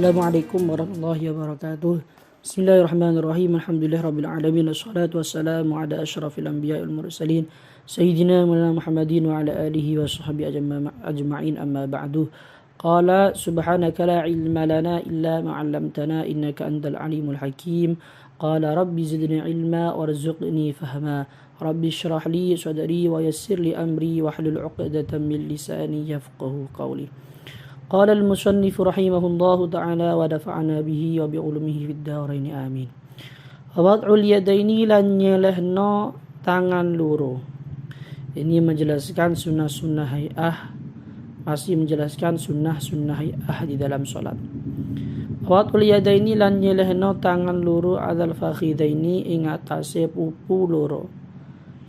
Assalamualaikum warahmatullahi wabarakatuh. Bismillahirrahmanirrahim. Alhamdulillahirabbil alamin. Wassalatu wassalamu ala asyrafil anbiya'i wal mursalin sayyidina Muhammadin wa ala alihi wa sahbihi ajma'in, amma ba'du. Qala subhanaka la ilma lana illa ma 'allamtana innaka antal alimul hakim. Qala rabbi zidni ilma warzuqni fahma. Rabbi shrah li sadri wa yassir li amri wahlul 'uqdatam min lisani yafqahu qawli. Qala al-musannif rahimahullahu ta'ala wa dafa'ana bihi wa bi'ulumihi fid dharain amin. Wad'ul yadaini lan nyelehno tangan loro. Ini menjelaskan sunnah-sunnah hay'ah, masih menjelaskan sunnah-sunnah hay'ah di dalam salat. Wad'ul yadaini lan nyelehno tangan loro adzal fakhidaini ing atase pupu loro.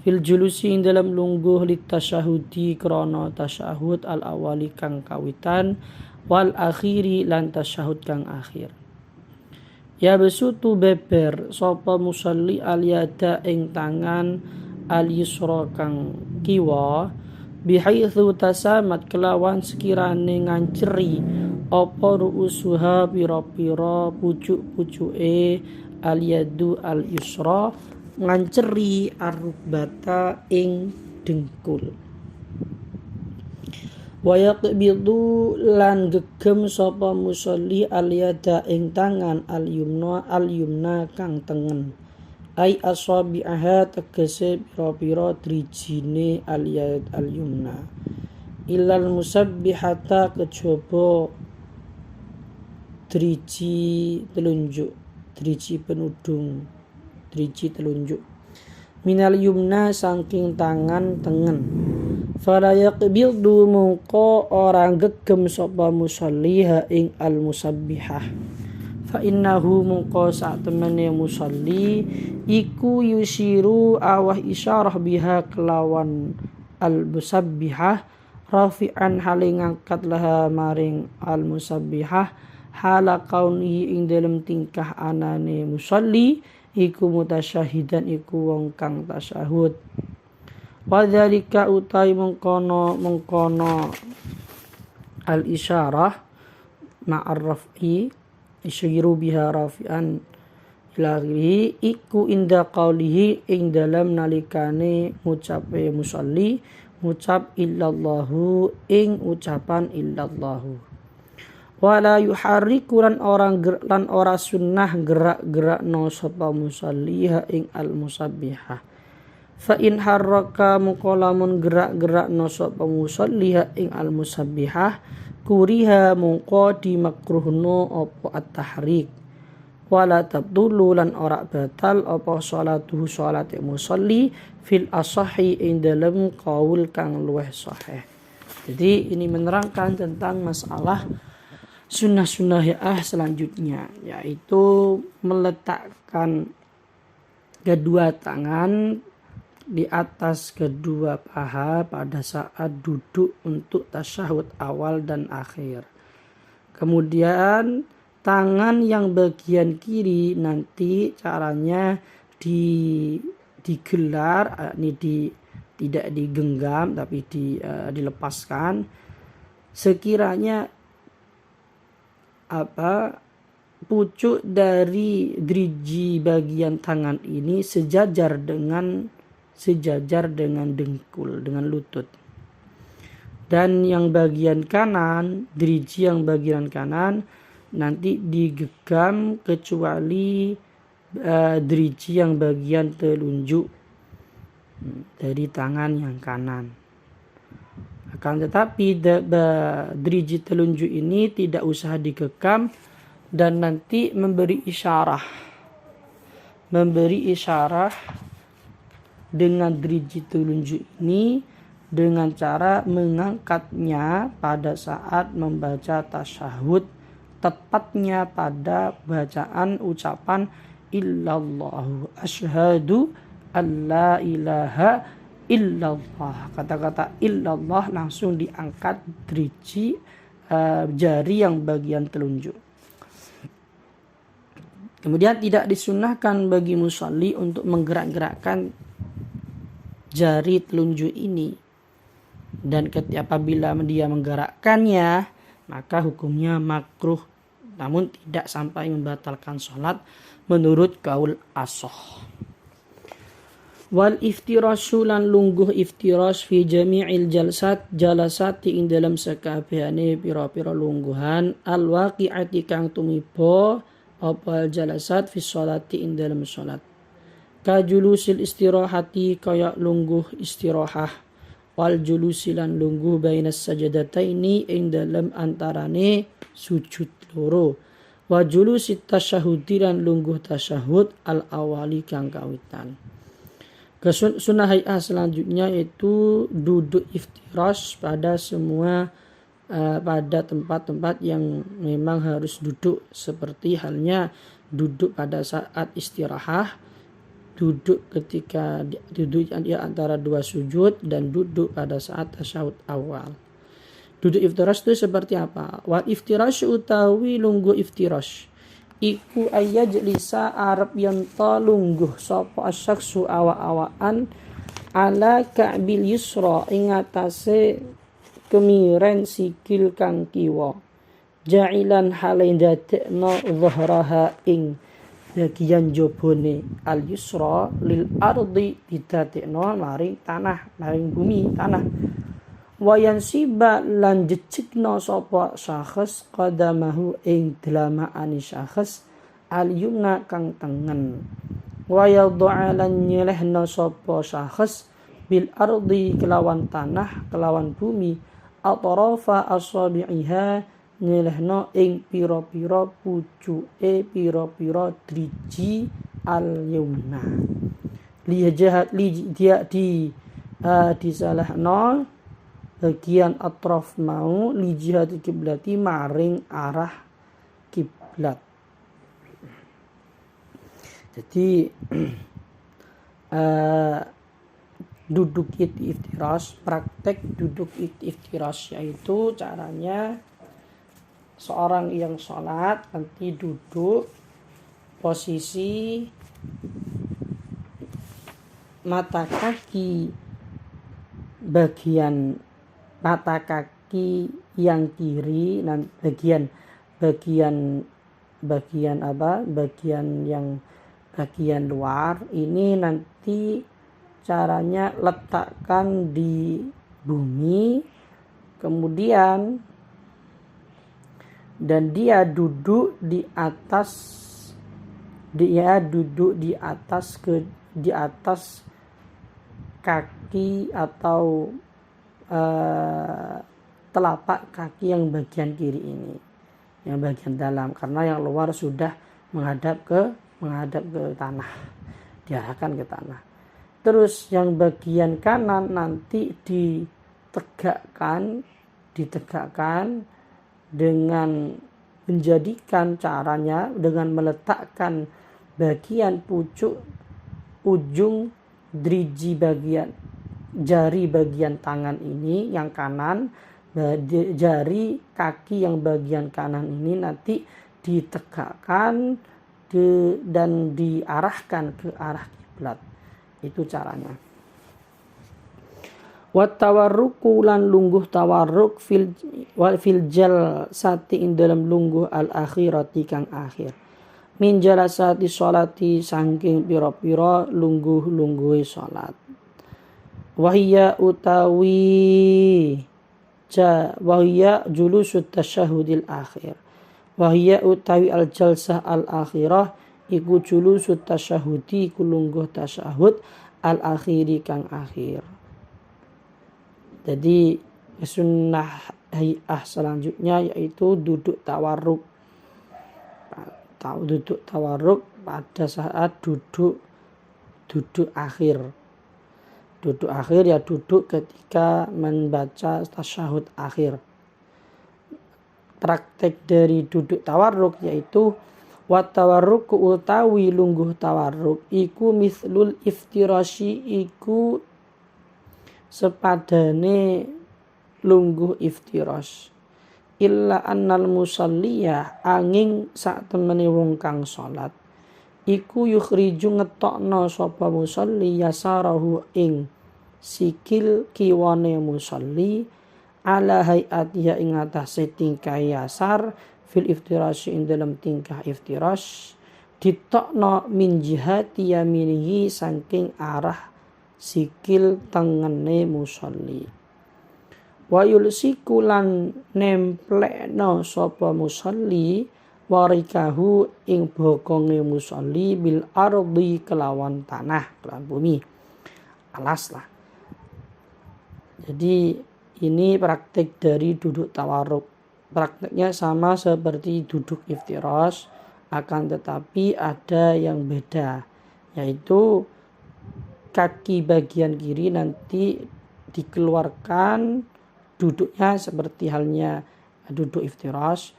Fil julusi ing dalam lungguh lit tasyahudi krana tasyahud al awali kang kawitan wal akhiri lan tasyahud kang akhir. Ya besutu beber sapa musalli al yada ing tangan al yusra kang kiwa bihaitsu tasamat kelawan sekirane nganceri apa ruusuha pira-pira pucuk-pucuke al yadu al yusra nganceri arubata ing dengkul. Wa yaqbidu lan gegem sapa musolli al-yada ing tangan al-yumna kang tengen. Ai asabi'aha tegese pira-pira drijine al-yad al-yumna. Illal musabbihata kejaba driji telunjuk, driji penudung, driji telunjuk. Minal yumna saking tangan tengen. Fala yaqbidu mungko orang gegem sapa musalliha ing al musabbihah. Fa innahu mungko sak temene musalli iku yusiru awah isyarah biha kelawan al musabbihah rafi'an hale ngangkat laha maring al musabbihah hala kaunihi ing dalem tingkah anane musalli iku mutasyahidan iku wong kang tasyahud. Wadzalika utai mengkono al isyarah ma'ar raf'i isyiru biha rafi'an ilahi iku inda qaulihi ing dalam nalikane ngucape musalli ngucap illallahu ing ucapan illallahu. Wala yuharriku lan ora sunnah gerak-gerak no sapa musalliha ing al musabbihah. Fa in harraka mukolamun gerak-gerak no sapa musalliha ing al musabbihah kuriha mungko dimakruhno apa at-tahrik. Wala tabdulu lan ora batal apa salatuhu salate musalli fil asahi ing dalem qaul kang luweh sahih. Jadi ini menerangkan tentang masalah sunnah-sunnah ya'ah selanjutnya, yaitu meletakkan kedua tangan di atas kedua paha pada saat duduk untuk tasyahud awal dan akhir. Kemudian tangan yang bagian kiri nanti caranya digelar, tidak digenggam tapi dilepaskan sekiranya pucuk dari driji bagian tangan ini sejajar dengan dengkul, dengan lutut. Dan yang bagian kanan, driji yang bagian kanan nanti digenggam kecuali driji yang bagian telunjuk dari tangan yang kanan. Akan tetapi driji telunjuk ini tidak usah digegam dan nanti memberi isyarah dengan driji telunjuk ini dengan cara mengangkatnya pada saat membaca tasyahud, tepatnya pada bacaan ucapan illallahu asyhadu alla ilaha illallah. Kata-kata illallah langsung diangkat driji jari yang bagian telunjuk. Kemudian tidak disunnahkan bagi musalli untuk menggerak-gerakkan jari telunjuk ini, dan apabila dia menggerakkannya maka hukumnya makruh namun tidak sampai membatalkan sholat menurut kaul ashah. Wal iftirashu lan lungguh iftiras fi jami'il jalasati ing dalam sakabehane pira-pira lungguhan al waqi'ati kang tumiba apa jalasat fi sholati ing dalam sholat. Kajulusil istirahati kaya lungguh istirahah wal julusilan lungguh bainas sajadataini ing dalam antarane sujud loro wa julusit tasyahudi lan lungguh tasyahud al awali kang kawitan. Sunnah hay'ah selanjutnya itu duduk iftirash pada semua pada tempat-tempat yang memang harus duduk, seperti halnya duduk pada saat istirahah, duduk ketika duduk di antara dua sujud, dan duduk pada saat tasyahud awal. Duduk iftirash itu seperti apa? Wal iftirash utawi lungguh iftirash iku ayajlisa arab yanta lungguh sapa asyaksu awa-awaan ala ka'bil yusra ing atase kemiren sikil kang kiwa ja'ilan hale dadekno dhahraha ing bagian jobone al yusra lil ardi didadekno maring tanah, maring bumi tanah. Wayan siba lan jejikno sapa syakhs qadamahu ing dlamaane syakhs al-yumna kang tengen. Wayadha'a lan nyelehno sapa syakhs bil ardi kelawan tanah kelawan bumi atrafa asabi'iha nyelehno ing pira-pira pucuke pira-pira driji al-yumna. Disalahno bagian atraf mau li jihati kiblati maring arah kiblat. Jadi duduk iftirash, praktek duduk iftirash yaitu caranya seorang yang sholat nanti duduk posisi mata kaki bagian mata kaki yang kiri dan bagian luar ini nanti caranya letakkan di bumi, kemudian dan dia duduk di atas kaki atau telapak kaki yang bagian kiri ini, yang bagian dalam, karena yang luar sudah menghadap ke tanah, diarahkan ke tanah. Terus yang bagian kanan nanti ditegakkan dengan menjadikan caranya dengan meletakkan bagian pucuk ujung driji jari bagian tangan ini yang kanan, jari kaki yang bagian kanan ini nanti ditegakkan dan diarahkan ke arah kiblat. Itu caranya. Wa tawarruku lan lungguh tawarruk fil jalsati ing dalam lungguh al akhirati kang akhir. Min jalasati sholati saking pira-pira lungguh-lungguhe salat. Wahia julusut tasyahudil akhir. Wahia utawi al jalsah al akhirah iku julusut tasyahudi iku lungguh tasyahud al akhiri kang akhir. Jadi sunnah hay'ah selanjutnya yaitu duduk tawarruk. Duduk tawarruk pada saat duduk akhir. Duduk akhir ya duduk ketika membaca tasyahud akhir. Praktek dari duduk tawarruk yaitu wa tawarruk utawi lungguh tawarruk iku mislul iftirashi iku sepadane lungguh iftirash. Illa annal musalliyah angin sak temene wong kang salat iku yukhriju ngetokno sapa musalli yasarahu ing sikil kiwane musalli ala hayat ya ing atase tingkai yasar fil iftirash ing dalam tingkah iftirash ditokno min jihati yaminihi saking arah sikil tengene musolli. Wa yulsiku lan nemplekno sapa musolli warikahu ing bokonge musolli bil ardi kelawan tanah, kelawan bumi, alas lah. Jadi ini praktik dari duduk tawarruk. Praktiknya sama seperti duduk iftirash, akan tetapi ada yang beda, yaitu kaki bagian kiri nanti dikeluarkan, duduknya seperti halnya duduk iftirash,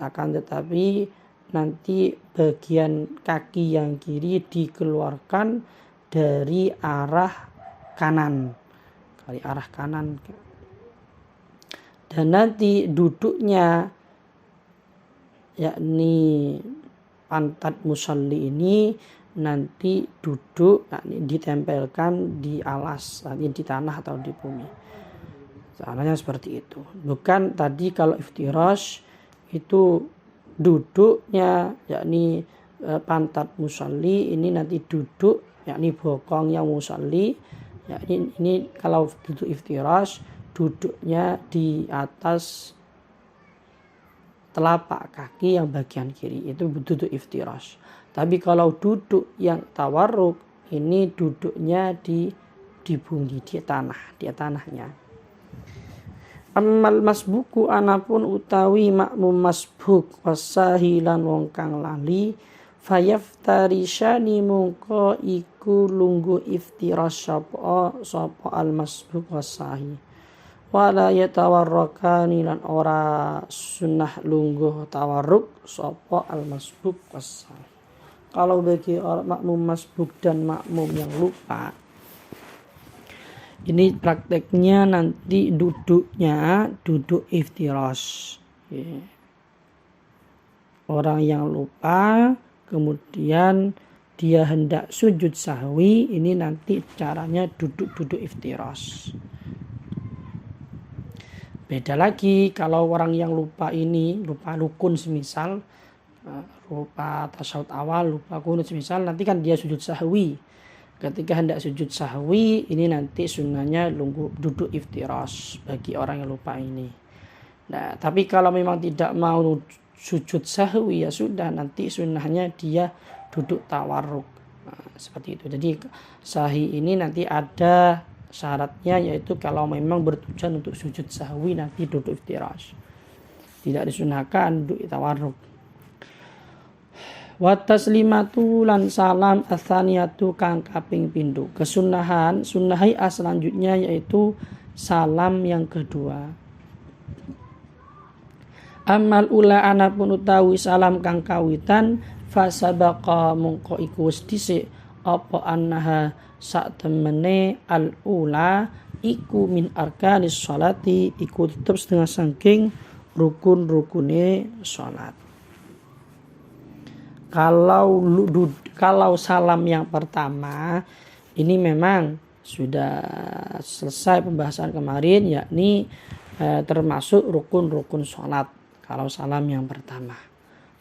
akan tetapi nanti bagian kaki yang kiri dikeluarkan dari arah kanan, dan nanti duduknya yakni pantat musalli ini nanti duduk yakni ditempelkan di alas, yakni di tanah atau di bumi. Caranya seperti itu. Bukan tadi kalau iftirash itu duduknya yakni pantat musalli ini nanti duduk yakni bokong yang musalli, yakni ini kalau duduk iftirash duduknya di atas telapak kaki yang bagian kiri, itu duduk iftirash. Tapi kalau duduk yang tawarruk ini duduknya di bumi, di tanahnya. Amal masbuku anapun utawi makmum masbuk wasahilan wong kang lali fayaftarishani mungko iku lungguh iftirash sapa al masbuk wasahi wala yatawarrakani lan ora sunnah lungguh tawarruk sapa al masbuk wasahi. Kalau bagi makmum masbuk dan makmum yang lupa, ini prakteknya nanti duduknya duduk iftirash. Orang yang lupa kemudian dia hendak sujud sahwi, ini nanti caranya duduk iftirash. Beda lagi kalau orang yang lupa ini, lupa rukun semisal, lupa tasyahud awal, lupa qunut semisal, nanti kan dia sujud sahwi. Ketika hendak sujud sahwi, ini nanti sunnahnya duduk iftirash bagi orang yang lupa ini. Nah, tapi kalau memang tidak mau sujud sahwi, ya sudah, nanti sunnahnya dia duduk tawarruk. Nah, seperti itu. Jadi sahih ini nanti ada syaratnya, yaitu kalau memang bertujuan untuk sujud sahwi nanti duduk iftirash. Tidak disunahkan duduk tawarruk. Wa taslimatu lan salam atsaniyatu kang kaping pindho. Sunnahi selanjutnya yaitu salam yang kedua. Amal ula anapun utawi salam kang kawitan fasabaqa mungko iku wis dhisik apa annaha sak temene al ula iku min arkanis sholati, iku tetep setengah saking rukun-rukune salat. Kalau salam yang pertama ini memang sudah selesai pembahasan kemarin, yakni termasuk rukun-rukun sholat. Kalau salam yang pertama,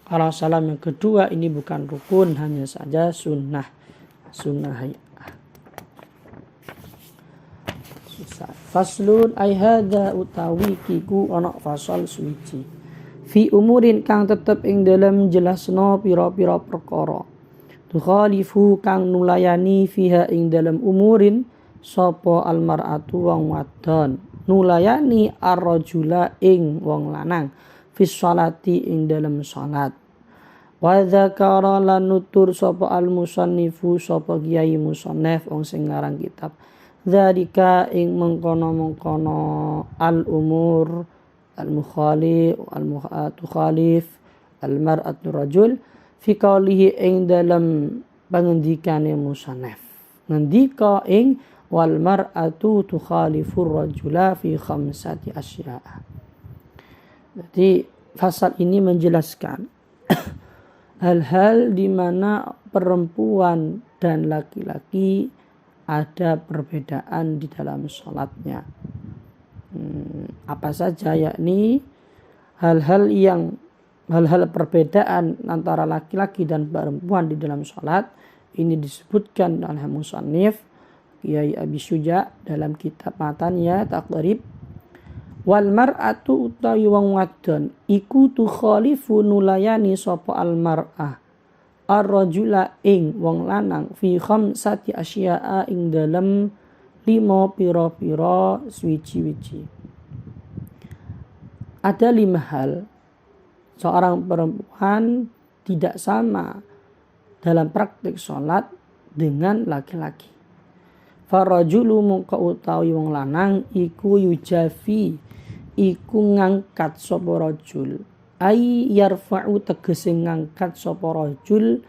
kalau salam yang kedua ini bukan rukun, hanya saja sunnah. Faslun ay hadza utawi kiku ana fasal suci fi umurin kang tetep ing dalam jelasno pira-pira perkara tukhalifu kang nulayani fiha ing dalam umurin sapa almar'atu wong wadon nulayani ar-rajula ing wong lanang fi sholati ing dalam salat wa dzakara lan nutur sapa al-musannifu sapa kiai musannaf wong sing ngarang kitab dzalika ing mengkono-mengkono al-umur al-mukhalif al-mar'atu rajul fi qawlihi ing dalam pangendikane musannaf ngendika ing wal mar'atu tukhalifur rajula fi khamsati asya'a. Jadi pasal ini menjelaskan hal-hal di mana perempuan dan laki-laki ada perbedaan di dalam sholatnya. Apa saja, yakni hal-hal yang hal-hal perbedaan antara laki-laki dan perempuan di dalam sholat ini disebutkan oleh musannif Kiai Abi Syuja dalam kitab matanya Taqrib. Wal mar'atu utawi wong wadon iku tu khalifu nulayani sapa al mar'ah ar-rajula ing wong lanang fi khamsati asya'a ing dalem 5 pira-pira suci-wici. Ada 5 hal seorang perempuan tidak sama dalam praktik sholat dengan laki-laki. Farajulu mungka utawi wong lanang iku yujafi iku ngangkat sapa rajul ai yarfa'u tegese ngangkat sapa rajul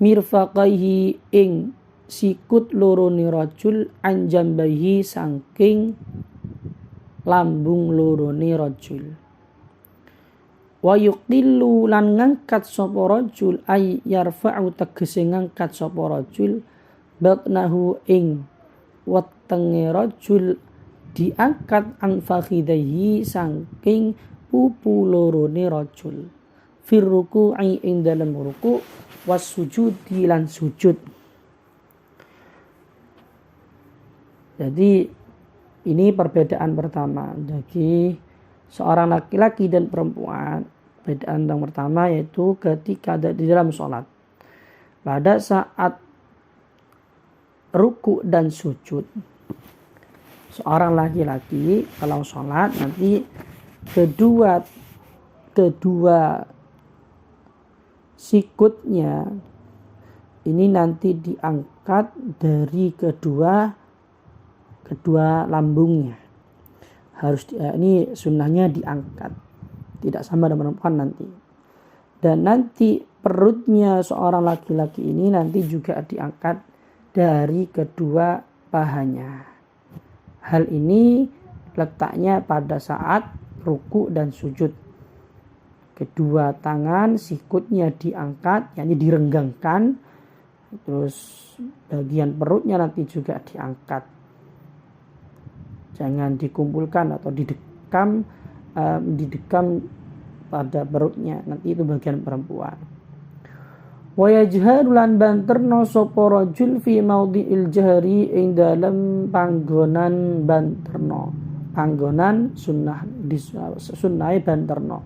mirfaqaihi ing sikut lorone rajul anjambahi saking lambung lorone rajul. Wa yuqillu lan ngangkat sapa rajul ay yarfa'u tegese ngangkat sapa rajul batnahu ing wetenge rajul diangkat an fakhidaihi saking pupu lorone rajul fir ruku'i ing dalem ruku' was sujudi lan sujud. Jadi ini perbedaan pertama bagi seorang laki-laki dan perempuan. Perbedaan yang pertama yaitu ketika ada di dalam sholat. Pada saat ruku dan sujud, seorang laki-laki kalau sholat nanti kedua sikutnya ini nanti diangkat dari kedua lambungnya. Ini sunnahnya diangkat, tidak sama dengan perempuan nanti. Dan nanti perutnya seorang laki-laki ini nanti juga diangkat dari kedua pahanya. Hal ini letaknya pada saat ruku dan sujud. Kedua tangan sikutnya diangkat, yakni direnggangkan. Terus bagian perutnya nanti juga diangkat. Jangan dikumpulkan atau didekam pada perutnya. Nanti itu bagian perempuan. Wa yajharu lan banterno sapa rajul fi maudhi'il jahri ing dalem panggonan banterno. Panggonan sunnahe banterno.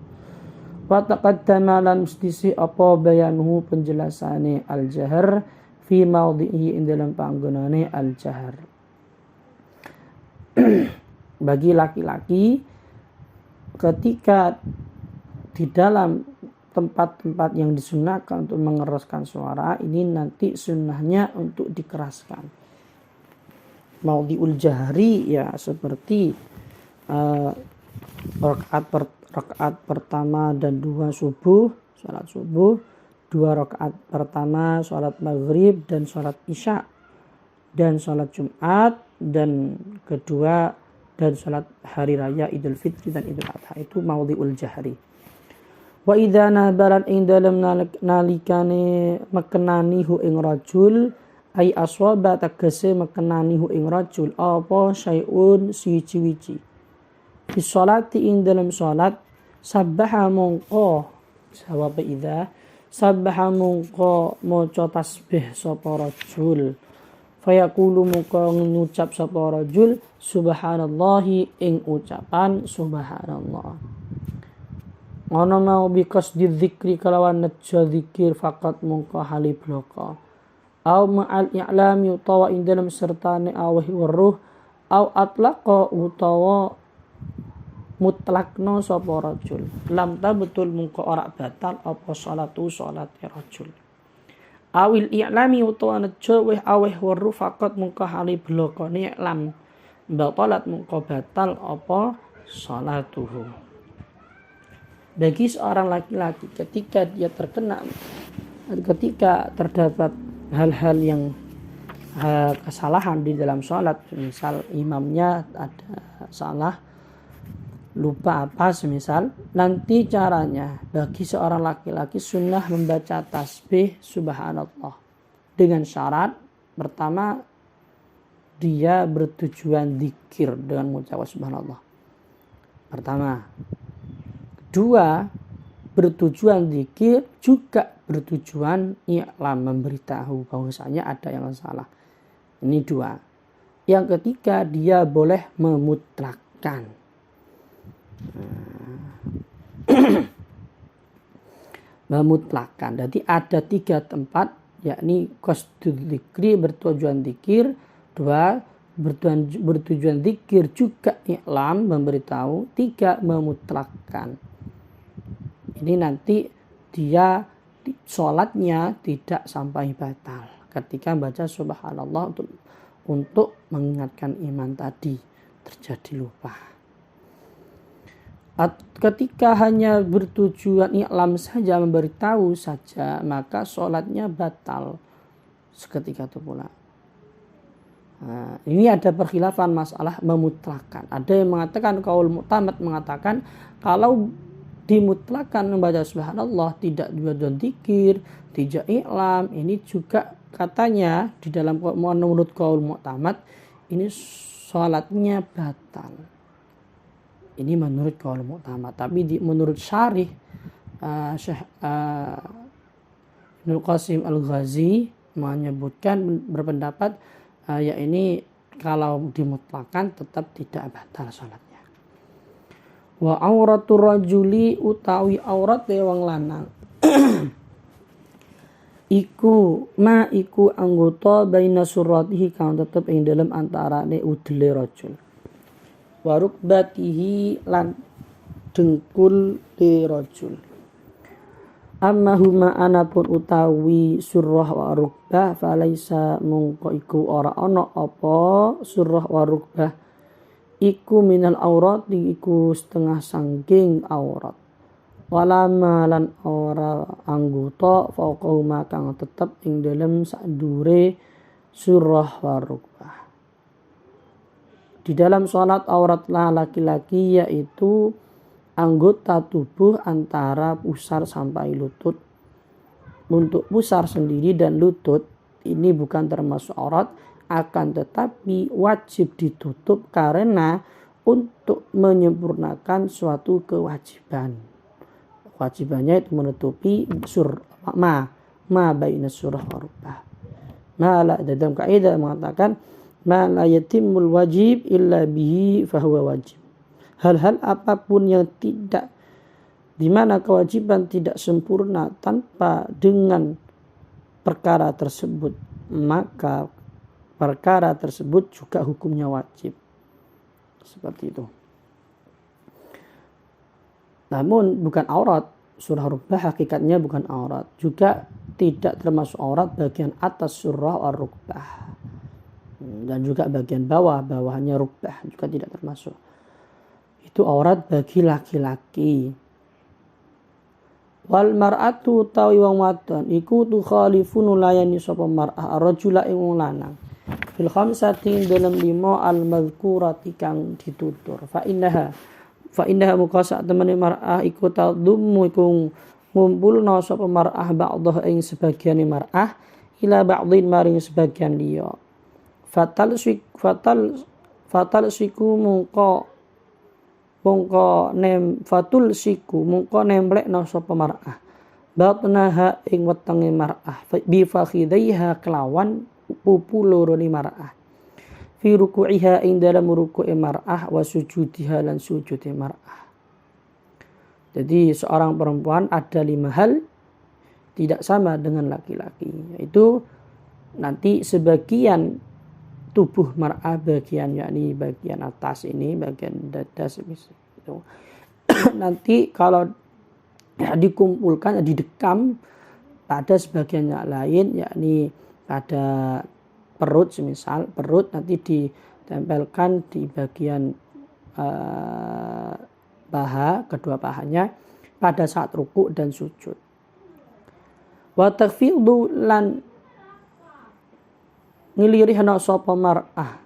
Wa taqaddama lan mustisi apa bayanuhu penjelasane al-jahr fi maudhi'i ing dalem panggonane al-jahr. Bagi laki-laki ketika di dalam tempat-tempat yang disunahkan untuk mengeraskan suara ini nanti sunnahnya untuk dikeraskan. Maudhi'ul jahri ya seperti rakaat pertama dan 2 subuh, salat subuh, 2 rakaat pertama salat maghrib dan salat isya dan salat Jumat dan kedua dan salat hari raya Idul Fitri dan Idul Adha itu maudhi'ul jahri. Wa idza nabaran ing dalem nalikane mekenani hu ing rajul ai aswaba tegese mekenani hu ing rajul apa syai'un suci-wici. Fi sholati ing dalem salat sabbaha mongko jawab idza sabbaha mongko maca tasbih sapa rajul. Fayaqulu muka ngucap sapa rajul subhanallahi ing ucapan subhanallah. Ngono mau bikas dzikri kalawan nejo zikir faqat mungka hali bloko. Au ma'al i'lami utawa ing dalam sertane awih weruh au atlaqa utawa mutlakno sapa rajul. Lam ta betul mungka ora batal apa salate rajul. Awil i'lami utawa nejo weh aweh weruh faqat mungka hali bloko ni i'lam. Batalat mungka batal apa salatuhu. Bagi seorang laki-laki ketika terdapat hal-hal yang kesalahan di dalam sholat, misal imamnya ada salah, lupa apa semisal, nanti caranya bagi seorang laki-laki sunnah membaca tasbih subhanallah dengan syarat pertama dia bertujuan dzikir dengan mengucapkan subhanallah pertama. Kedua, bertujuan zikir, juga bertujuan i'lam, memberitahu bahwasanya ada yang salah. Ini dua. Yang ketiga, dia boleh memutlakkan. Memutlakkan. Jadi ada 3 tempat, yakni qasdul dzikri, bertujuan zikir, 2 bertujuan zikir juga i'lam, memberitahu, 3 memutlakkan. Ini nanti dia sholatnya tidak sampai batal ketika baca subhanallah untuk mengingatkan iman tadi terjadi lupa. Ketika hanya bertujuan i'lam saja, memberitahu saja, maka sholatnya batal seketika itu pula. Nah, ini ada perkhilafan masalah memutlakkan. Ada yang mengatakan, qaul mu'tamad mengatakan kalau dimutlakan membaca subhanallah, tidak bertujuan zikir, tidak i'lam, ini juga katanya di dalam menurut qaul mu'tamad ini sholatnya batal. Ini menurut qaul mu'tamad. Tapi menurut syarih Syekh Ibnu Qasim Al-Ghazi menyebutkan, berpendapat ya ini kalau dimutlakan tetap tidak batal sholatnya. Wa auratur rajuli utawi aurat wong lanang iku anggota baina suratihi kang tetep ing dalam antarane udele rajul wa rukbatihi lan dengkul li rajul. Amma huma anapun utawi surah wa rukbah falaisa mungko iku ora ana apa surah wa rukbah iku minal aurat, iku setengah sangking aurat. Walama lan ora anggota fauqauma kang tetep ing dalem sadure surah wa rukbah. Di dalam sholat aurat laki-laki yaitu anggota tubuh antara pusar sampai lutut. Untuk pusar sendiri dan lutut ini bukan termasuk aurat, akan tetapi wajib ditutup karena untuk menyempurnakan suatu kewajiban. Kewajibannya itu menutupi ma baina surah wa rukbah. Dalam kaidah mengatakan ma la yatimul wajib illa bihi fahuwa wajib. Hal-hal apapun yang tidak, di mana kewajiban tidak sempurna tanpa dengan perkara tersebut, maka perkara tersebut juga hukumnya wajib. Seperti itu. Namun bukan aurat. Surah rukbah hakikatnya bukan aurat. Juga tidak termasuk aurat bagian atas surah ar-rukbah. Dan juga bagian bawahnya rukbah juga tidak termasuk. Itu aurat bagi laki-laki. Wal mar'atu tawi wong wadon iku tu khalifun layani sapa mar'ah ar-rajula ing wong lanang. Fil khamsati dalam 5 al-madhkurati kang ditutur. Fa innaha muqasa temene mar'ah iku tadummu iku ngumpulna sapa mar'ah ba'dha ing sebagiane mar'ah ila ba'dhin maring sebagian liya. Fatal siku mungko nemplekna sapa mar'ah batnaha ing wetenge mar'ah bi fakhidaiha kelawan pupu lorone mar'ah fi ruku'iha ing dalam ruku'i mar'ah wa sujudiha lan sujudi mar'ah. Jadi seorang perempuan ada 5 hal tidak sama dengan laki-laki, yaitu nanti sebagian tubuh mar'ah bagian yakni bagian atas ini, bagian dada itu. Nanti kalau dikumpulkan, didekam pada sebagian yang lain, yakni pada perut, semisal perut nanti ditempelkan di bagian paha, kedua pahanya pada saat rukuk dan sujud. Wa takhfidu lan ngilirihna sapa mar'ah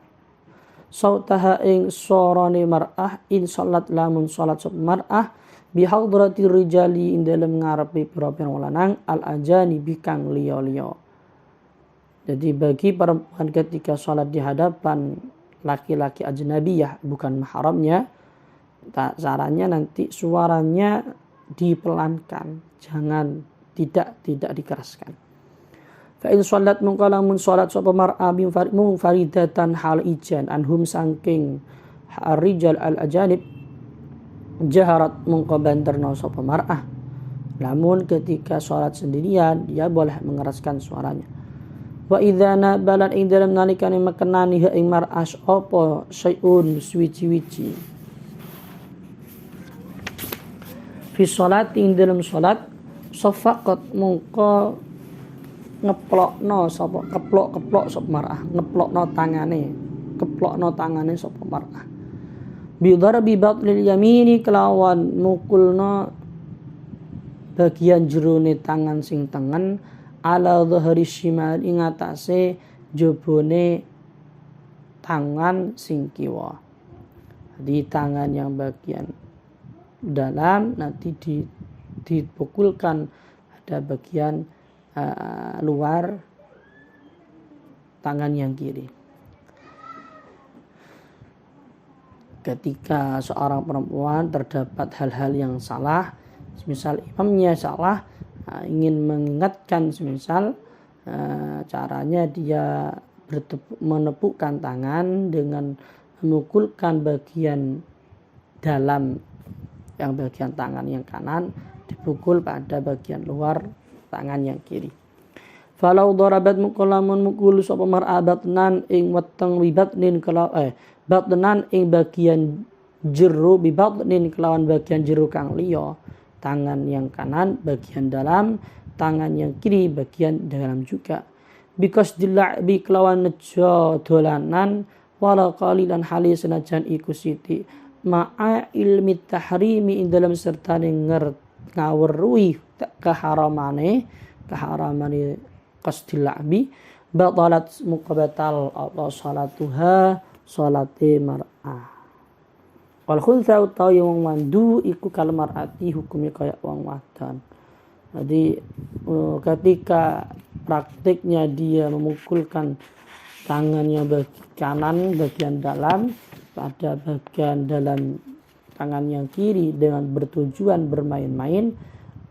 sautaha ing sorone mar'ah in salat lamun salat sapa mar'ah bi hadratir rijali ing dalem ngarepe pira-pira lanang al ajani bikang liya-liya. Jadi bagi perempuan ketika salat di hadapan laki-laki ajnabiyah bukan mahramnya, caranya nanti suaranya dipelankan, jangan tidak dikeraskan. Fa in shalat mungkalamun salat sapa mar'a bi faridatan hal ijan anhum sangking ar-rijal al-ajanib jaharat mungko banterna sapa mar'ah. Namun ketika salat sendirian dia boleh mengeraskan suaranya. Wa idza nabalan ing dalem nalikane mekenani ing mar'as apa syai'un suwi-wici fi shalat ing dalem salat safaqat mungko ngeplokno sapa keplok sapa mar'ah, ngeplokno tangane sapa mar'ah. Bi darbi batlil yamini kelawan mukulno bagian jerone tangan sing tengen ala dhahri shimal ing atase jobone tangan sing kiwa. Di tangan yang bagian dalam nanti dipukulkan pada bagian luar tangan yang kiri. Ketika seorang perempuan terdapat hal-hal yang salah, semisal imamnya salah, ingin mengingatkan, semisal caranya dia menepukkan tangan dengan memukulkan bagian dalam yang bagian tangan yang kanan dipukul pada bagian luar tangan yang kiri. Falau darabat mukulamun mukul sapa mar'a batnan ing weteng wibatnin batnan ing bagian jero bibatnin kelawan bagian jero kang liya, tangan yang kanan bagian dalam, tangan yang kiri bagian dalam juga. Because dila'bi kelawan nejo dolanan wala qalilan hali senajan iku siti ma'a ilmi tahrimi ing dalam sertane ngawruhi keharamane qasdila'bi batalat muqabatal atau salatuha salate mar'ah. Wal khulsa utawi wong mandu iku kal mar'ati hukumnya kayak wong wadon. Jadi ketika praktiknya dia memukulkan tangannya bagian kanan bagian dalam pada bagian dalam tangan yang kiri dengan bertujuan bermain-main,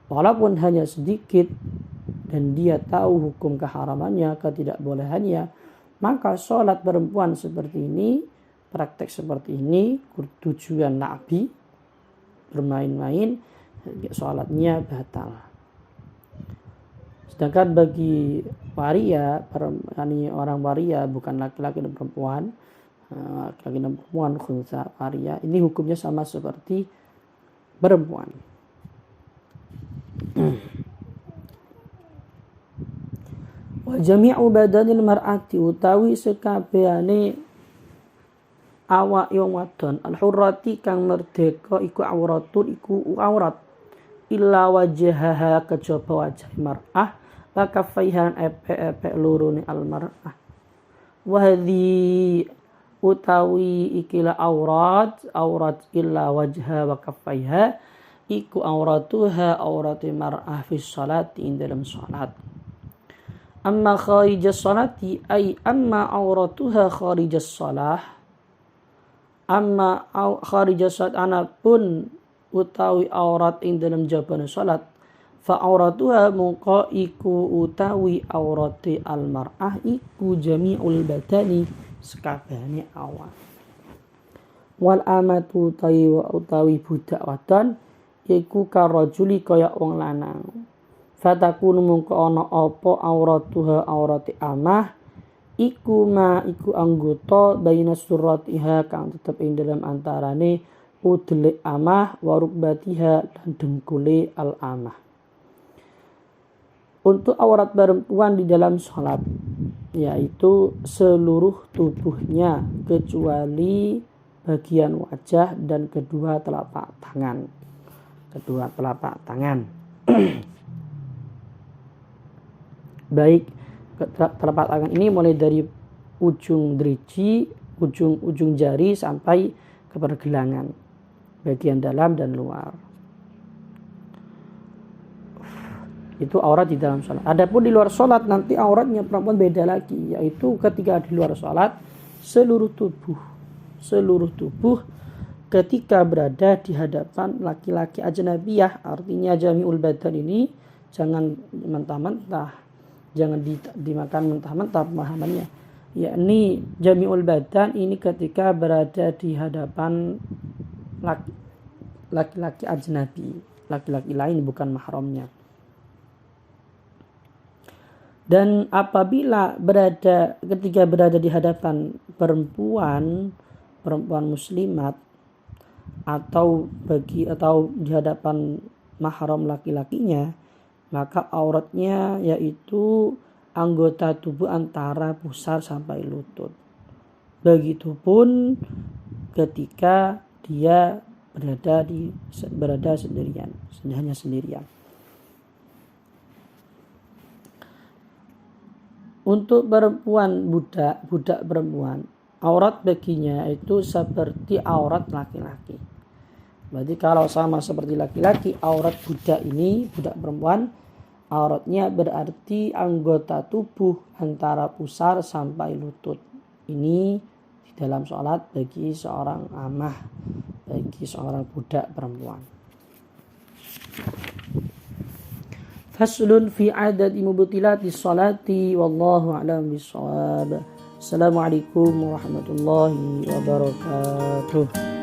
walaupun hanya sedikit dan dia tahu hukum keharamannya, ketidakbolehannya, maka sholat perempuan seperti ini, praktek seperti ini, tujuan Nabi bermain-main, sholatnya batal. Sedangkan bagi waria, orang waria bukan laki-laki dan perempuan, laki-laki dan perempuan khunsa waria, ini hukumnya sama seperti perempuan. Wa jami'u badanil mar'ati utawi sekabehane awak wong wadon al-hurrati kang merdeka iku auratun iku aurat illa wajhaha kejaba wajah mar'ah wa kaffaihan epe loro ni al-mar'ah. Wa hadhi utawi ikilah aurat illa wajha wa kaffaiha iku auratuha aurati mar'ah fi sholati ing dalam salat. Amma kharijas salati ay amma auratuha kharijas salah, amma kharijas salat anapun utawi aurat ing dalam jabane salat, fa auratuha mungko iku utawi aurati al mar'ah iku jami'ul badani sekabehane awak. Wal amatu utawi budak wadon iku karajuli kaya wong lanang. Fatakunu mungko ana apa auratuha aurati amah iku anggota baina suratiha kang tetep ing dalam antarane udle amah wa rukbatiha dan dengkule al amah. Untuk aurat perempuan di dalam salat yaitu seluruh tubuhnya kecuali bagian wajah dan kedua telapak tangan. Baik telapak tangan ini mulai dari ujung driji, ujung jari sampai ke pergelangan, bagian dalam dan luar. Itu aurat di dalam sholat. Adapun di luar sholat nanti auratnya perempuan beda lagi, yaitu ketika di luar sholat seluruh tubuh ketika berada di hadapan laki-laki ajnabiyah, artinya jami'ul badan ini jangan mentah-mentah, jangan dimakan mentah-mentah pemahamannya. Yakni jami'ul badan ini ketika berada di hadapan laki-laki ajnabi, laki-laki lain bukan mahramnya. Dan apabila ketika berada di hadapan perempuan muslimat atau di hadapan mahram laki-lakinya, maka auratnya yaitu anggota tubuh antara pusar sampai lutut. Begitupun ketika dia berada sendirian, hanya sendirian. Untuk perempuan budak perempuan, aurat baginya itu seperti aurat laki-laki. Berarti kalau sama seperti laki-laki, aurat budak perempuan, auratnya berarti anggota tubuh antara pusar sampai lutut. Ini di dalam sholat bagi seorang amah, bagi seorang budak perempuan. Faslun fi adad mubtilati sholati wallahu a'lam bishawab. Assalamualaikum warahmatullahi wabarakatuh.